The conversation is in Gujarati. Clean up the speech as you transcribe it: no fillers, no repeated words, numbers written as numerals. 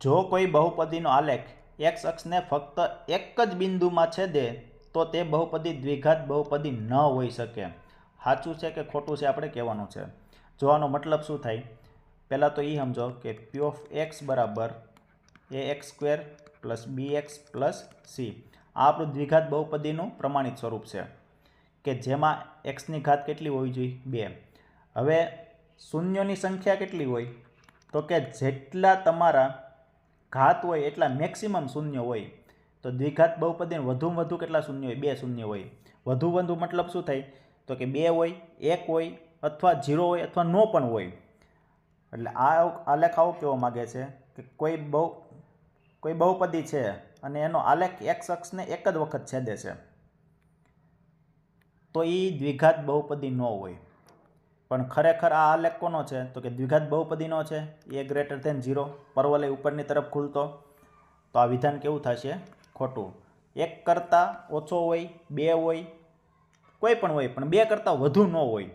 જો કોઈ બહુપદીનો આલેખ એક્સ અક્ષને ફક્ત એક જ બિંદુમાં છેદે તો તે બહુપદી દ્વિઘાત બહુપદી ન હોઈ શકે. સાચું છે કે ખોટું છે આપણે કહેવાનું છે. જો આનો મતલબ શું થાય, પહેલાં તો એ સમજો કે પી ઓફ એક્સ બરાબર ax² + bx + c. આ આપણું દ્વિઘાત બહુપદીનું પ્રમાણિત સ્વરૂપ છે કે જેમાં એક્સની ઘાત કેટલી હોવી જોઈએ? 2. હવે શૂન્યોની સંખ્યા કેટલી હોય? તો કે જેટલા તમારા ઘાત હોય એટલા મેક્સિમમ શૂન્ય હોય. તો દ્વિઘાત બહુપદી વધુમાં વધુ કેટલા શૂન્ય હોય? 2 શૂન્ય હોય. વધુ મતલબ શું થાય? તો કે 2 હોય, 1 હોય અથવા 0 હોય અથવા નો પણ હોય. એટલે આ આલેખ આવું કહેવા માગે છે કે કોઈ બહુપદી છે અને એનો આલેખ એક્સ અક્ષને એક જ વખત છેદે છે તો એ દ્વિઘાત બહુપદી ન હોય. પણ ખરેખર આ આલેખ કોનો છે? તો કે દ્વિઘાત બહુપદીનો છે. a 0 પરવલય ઉપરની તરફ ખુલતો. તો આ વિધાન કેવું થશે? ખોટું. 1 કરતાં ઓછો હોય, 2 હોય, કોઈ પણ હોય પણ 2 કરતાં વધુ ન હોય